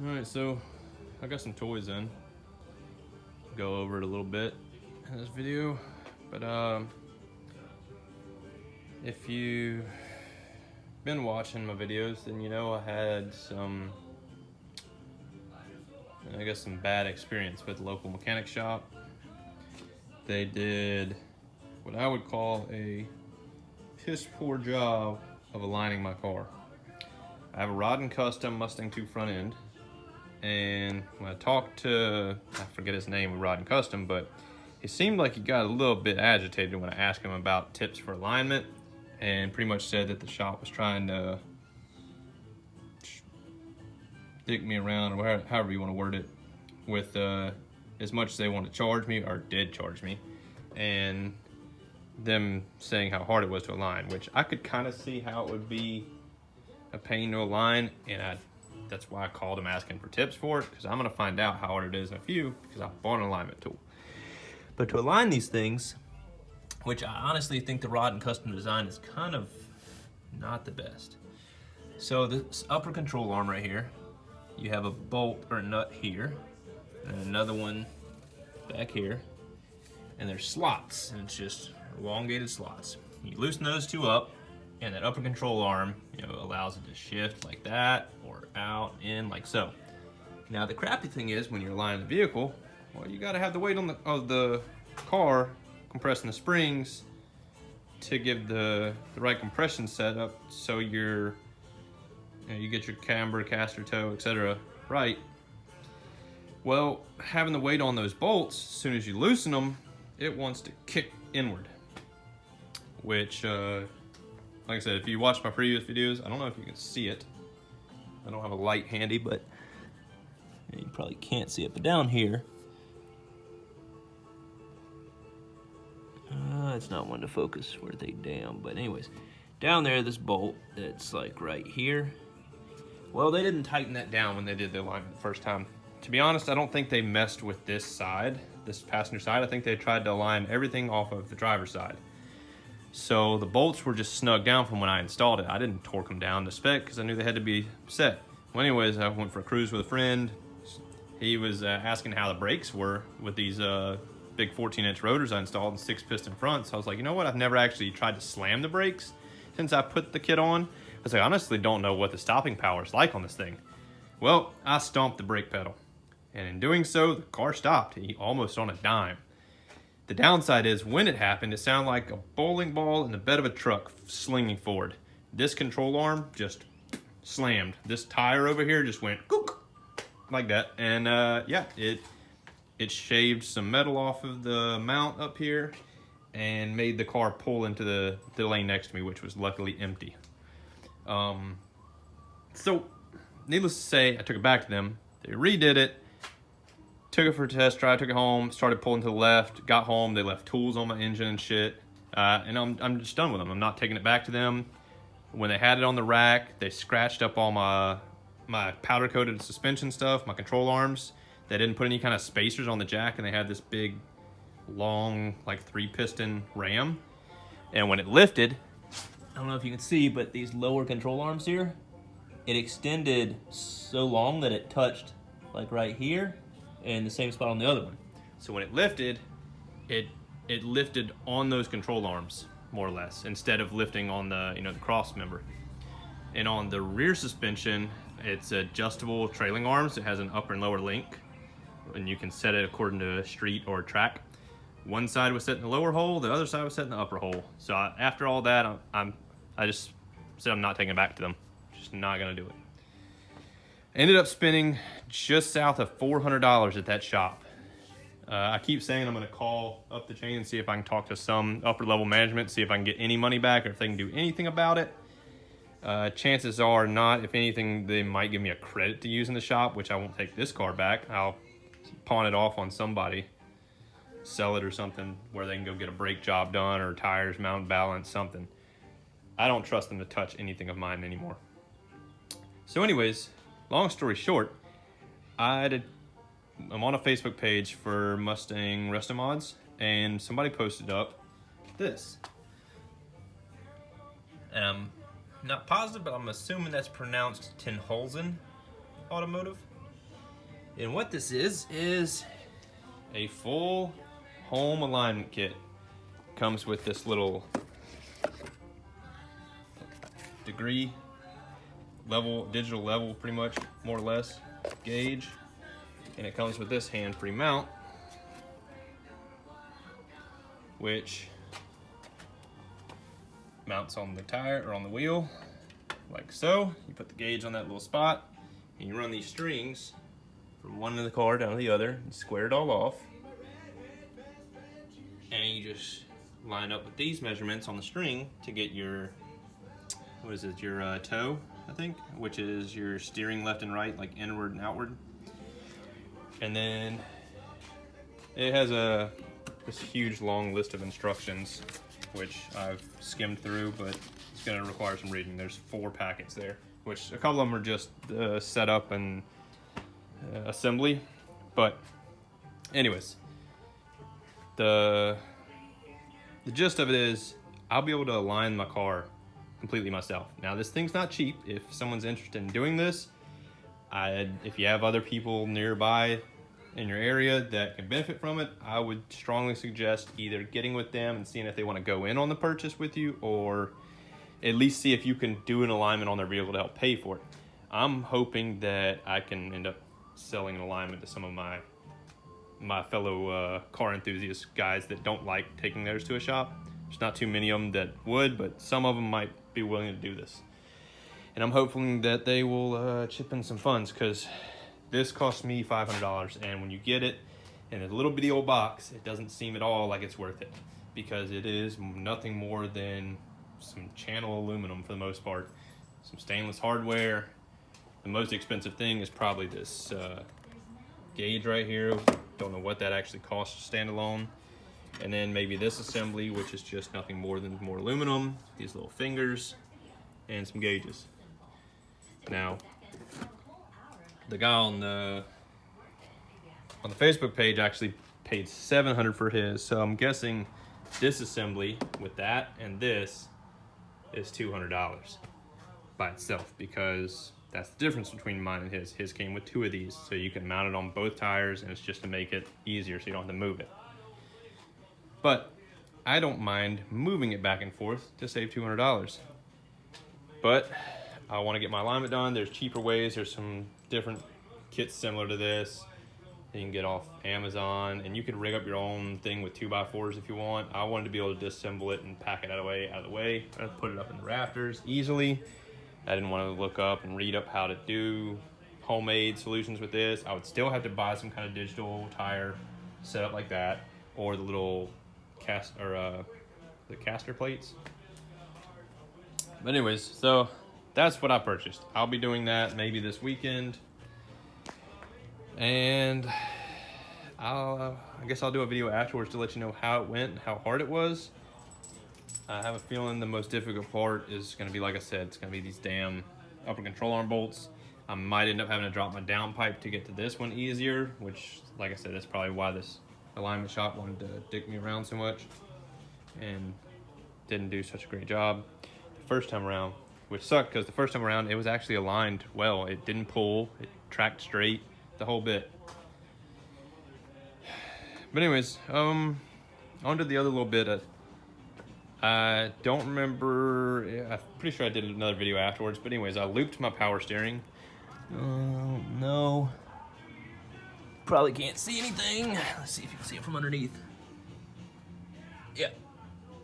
Alright, so I got some toys in. Go over it a little bit in this video. But if you've been watching my videos, then you know I had some bad experience with the local mechanic shop. They did what I would call a piss poor job of aligning my car. I have a Rodden Custom Mustang 2 front end, and when I talked to, I forget his name with Rodden Custom, but he seemed like he got a little bit agitated when I asked him about tips for alignment, and pretty much said that the shop was trying to dick me around, or however you want to word it, with as much as they want to charge me, or did charge me, and them saying how hard it was to align, which I could kind of see how it would be a pain to align, and that's why I called him asking for tips for it, because I'm going to find out how hard it is in a few, because I bought an alignment tool. But to align these things, which I honestly think the Rodden Custom design is kind of not the best. So this upper control arm right here, you have a bolt or a nut here, and another one back here, and there's slots, and it's just elongated slots. You loosen those two up, and that upper control arm, allows it to shift like that, or out, in, like so. Now the crappy thing is, when you're aligning the vehicle, well, you gotta have the weight of the car compressing the springs to give the right compression setup, so you get your camber, caster toe, etc. right. Well, having the weight on those bolts, as soon as you loosen them, it wants to kick inward, which like I said, if you watch my previous videos, I don't know if you can see it. I don't have a light handy, but you probably can't see it. But down here, it's not one to focus where they down. But anyways, down there, this bolt, it's like right here. Well, they didn't tighten that down when they did the alignment the first time. To be honest, I don't think they messed with this side, this passenger side. I think they tried to align everything off of the driver's side. So the bolts were just snug down from when I installed it. I didn't torque them down to spec because I knew they had to be set. Well, anyways, I went for a cruise with a friend. He was asking how the brakes were with these big 14-inch rotors I installed and 6-piston fronts. I was like, you know what? I've never actually tried to slam the brakes since I put the kit on. I was like, I honestly don't know what the stopping power is like on this thing. Well, I stomped the brake pedal, and in doing so, the car stopped, almost on a dime. The downside is, when it happened, it sounded like a bowling ball in the bed of a truck slinging forward. This control arm just slammed. This tire over here just went gook, like that. And yeah, it shaved some metal off of the mount up here and made the car pull into the lane next to me, which was luckily empty. So, needless to say, I took it back to them. They redid it. Took it for a test drive, took it home, started pulling to the left, got home, they left tools on my engine and shit. And I'm just done with them. I'm not taking it back to them. When they had it on the rack, they scratched up all my powder coated suspension stuff, my control arms. They didn't put any kind of spacers on the jack, and they had this big, long, like 3-piston ram. And when it lifted, I don't know if you can see, but these lower control arms here, it extended so long that it touched like right here, and the same spot on the other one. So when it lifted, it lifted on those control arms, more or less, instead of lifting on the the cross member. And on the rear suspension, it's adjustable trailing arms. It has an upper and lower link, and you can set it according to a street or a track. One side was set in the lower hole, the other side was set in the upper hole. So after all that, I just said I'm not taking it back to them. Just not gonna do it. Ended up spending just south of $400 at that shop. I keep saying I'm going to call up the chain and see if I can talk to some upper level management, see if I can get any money back or if they can do anything about it. Chances are not. If anything, they might give me a credit to use in the shop, which I won't take this car back. I'll pawn it off on somebody, sell it or something, where they can go get a brake job done or tires, mount balance, something. I don't trust them to touch anything of mine anymore. So anyways, long story short, I'm on a Facebook page for Mustang Resto Mods, and somebody posted up this. And I'm not positive, but I'm assuming that's pronounced Tenhulzen Automotive. And what this is a full home alignment kit. Comes with this little degree level, digital level, pretty much, more or less, gauge. And it comes with this hand-free mount, which mounts on the tire or on the wheel, like so. You put the gauge on that little spot, and you run these strings from one end of the car down to the other, and square it all off. And you just line up with these measurements on the string to get your, what is it, your toe, I think, which is your steering left and right, like inward and outward. And then it has this huge long list of instructions, which I've skimmed through, but it's gonna require some reading. There's 4 packets there, which a couple of them are just setup and assembly. But anyways, the gist of it is I'll be able to align my car completely myself. Now, this thing's not cheap. If someone's interested in doing this, if you have other people nearby in your area that can benefit from it, I would strongly suggest either getting with them and seeing if they want to go in on the purchase with you, or at least see if you can do an alignment on their vehicle to help pay for it. I'm hoping that I can end up selling an alignment to some of my fellow car enthusiast guys that don't like taking theirs to a shop. There's not too many of them that would, but some of them might be willing to do this. And I'm hoping that they will chip in some funds, because this cost me $500, and when you get it in a little bitty old box, it doesn't seem at all like it's worth it, because it is nothing more than some channel aluminum for the most part, some stainless hardware. The most expensive thing is probably this gauge right here. Don't know what that actually costs standalone. And then maybe this assembly, which is just nothing more than more aluminum, these little fingers, and some gauges. Now, the guy on the Facebook page actually paid $700 for his, so I'm guessing this assembly with that and this is $200 by itself, because that's the difference between mine and his. His came with 2 of these, so you can mount it on both tires, and it's just to make it easier so you don't have to move it. But I don't mind moving it back and forth to save $200. But I want to get my alignment done. There's cheaper ways. There's some different kits similar to this that you can get off Amazon, and you can rig up your own thing with 2x4s if you want. I wanted to be able to disassemble it and pack it out of the way. I'd put it up in the rafters easily. I didn't want to look up and read up how to do homemade solutions with this. I would still have to buy some kind of digital tire setup like that, or the little the caster plates. But anyways, so that's what I purchased. I'll be doing that maybe this weekend, and I guess I'll do a video afterwards to let you know how it went and how hard it was. I have a feeling the most difficult part is going to be, like I said, it's going to be these damn upper control arm bolts. I might end up having to drop my downpipe to get to this one easier, which, like I said, that's probably why this alignment shop wanted to dick me around so much and didn't do such a great job the first time around, which sucked, because the first time around it was actually aligned well. It didn't pull, it tracked straight, the whole bit. But anyways, on to the other little bit. I don't remember, I'm pretty sure I did another video afterwards, but anyways, I looped my power steering. No. Probably can't see anything. Let's see if you can see it from underneath. Yeah,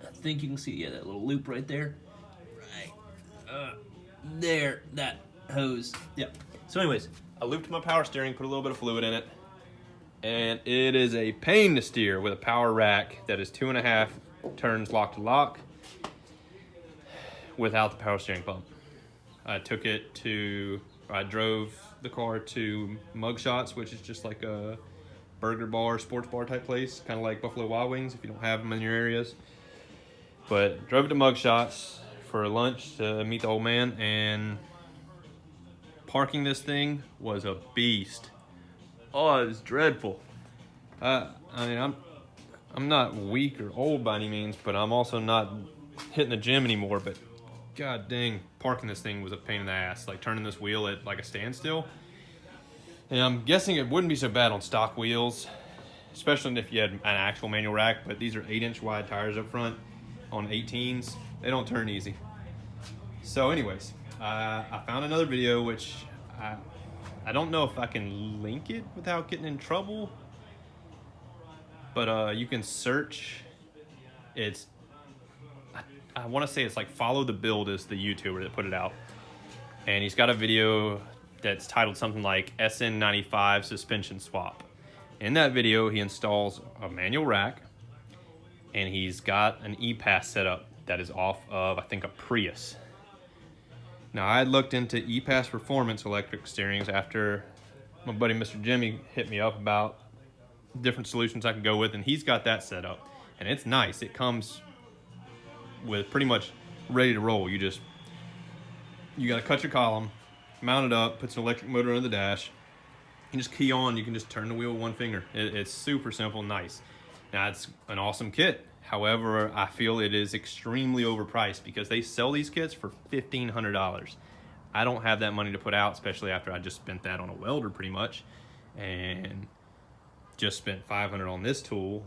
I think you can see, that little loop right there. Right, there, that hose. Yep. So anyways, I looped my power steering, put a little bit of fluid in it, and it is a pain to steer with a power rack that is 2.5 turns lock to lock without the power steering pump. I drove the car to Mugshots, which is just like a burger bar, sports bar type place, kind of like Buffalo Wild Wings if you don't have them in your areas. But drove to Mugshots for lunch to meet the old man, and parking this thing was a beast. Oh, it was dreadful. I mean, I'm not weak or old by any means, but I'm also not hitting the gym anymore. But god dang, parking this thing was a pain in the ass. Like turning this wheel at like a standstill. And I'm guessing it wouldn't be so bad on stock wheels, especially if you had an actual manual rack, but these are 8-inch wide tires up front on 18s. They don't turn easy. So anyways, I found another video, which I don't know if I can link it without getting in trouble, but you can search. It's, I want to say it's like Follow the Build is the YouTuber that put it out. And he's got a video that's titled something like SN95 suspension swap. In that video, he installs a manual rack, and he's got an E-Pass setup that is off of, I think, a Prius. Now, I had looked into E-Pass Performance electric steerings after my buddy Mr. Jimmy hit me up about different solutions I could go with, and he's got that set up. And it's nice. It comes with pretty much ready to roll. You got to cut your column, mount it up, puts an electric motor under the dash. You just key on, you can just turn the wheel with one finger. It's super simple, nice. Now, it's an awesome kit. However, I feel it is extremely overpriced because they sell these kits for $1,500. I don't have that money to put out, especially after I just spent that on a welder pretty much, and just spent $500 on this tool.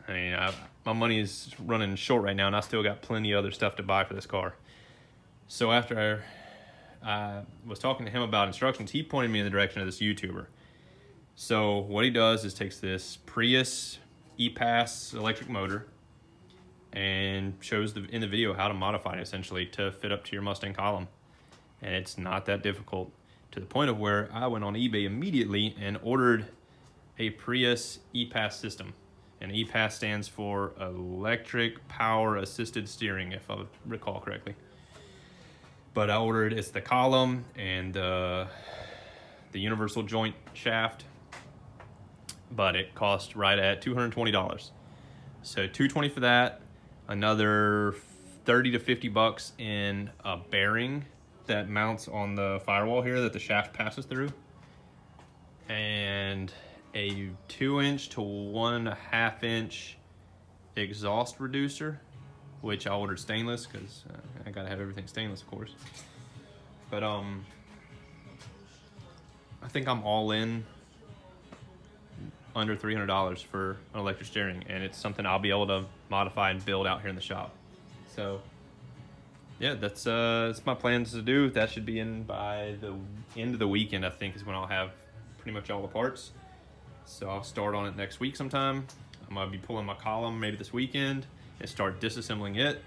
I mean, my money is running short right now, and I still got plenty of other stuff to buy for this car. So after I was talking to him about instructions, he pointed me in the direction of this YouTuber. So what he does is takes this Prius E-Pass electric motor and shows in the video how to modify it essentially to fit up to your Mustang column. And it's not that difficult, to the point of where I went on eBay immediately and ordered a Prius E-Pass system. And E-Pass stands for Electric Power Assisted Steering, if I recall correctly. But I ordered, it's the column and the universal joint shaft, but it cost right at $220. So $220 for that, another 30 to 50 bucks in a bearing that mounts on the firewall here that the shaft passes through, and a 2-inch to 1.5-inch exhaust reducer, which I ordered stainless because I gotta have everything stainless, of course. But I think I'm all in under $300 for an electric steering, and it's something I'll be able to modify and build out here in the shop. So yeah, that's my plans to do. That should be in by the end of the weekend, I think, is when I'll have pretty much all the parts. So I'll start on it next week sometime. I'm gonna be pulling my column maybe this weekend and start disassembling it.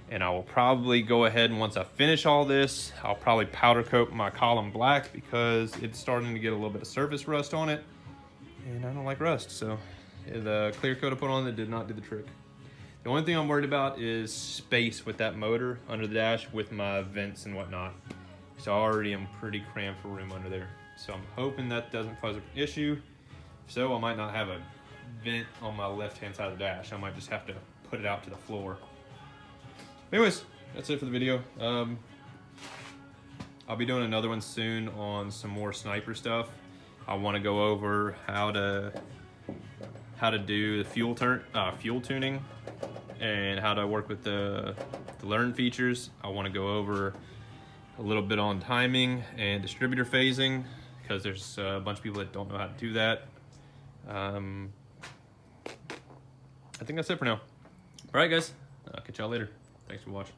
And I will probably go ahead, and once I finish all this, I'll probably powder coat my column black because it's starting to get a little bit of surface rust on it, and I don't like rust. So the clear coat I put on it did not do the trick. The only thing I'm worried about is space with that motor under the dash with my vents and whatnot. So I already am pretty cramped for room under there. So I'm hoping that doesn't cause an issue. So I might not have a vent on my left-hand side of the dash. I might just have to put it out to the floor. Anyways, that's it for the video. I'll be doing another one soon on some more sniper stuff. I want to go over how to do the fuel tuning and how to work with the learn features. I want to go over a little bit on timing and distributor phasing, because there's a bunch of people that don't know how to do that. I think that's it for now. All right, guys. Catch y'all later. Thanks for watching.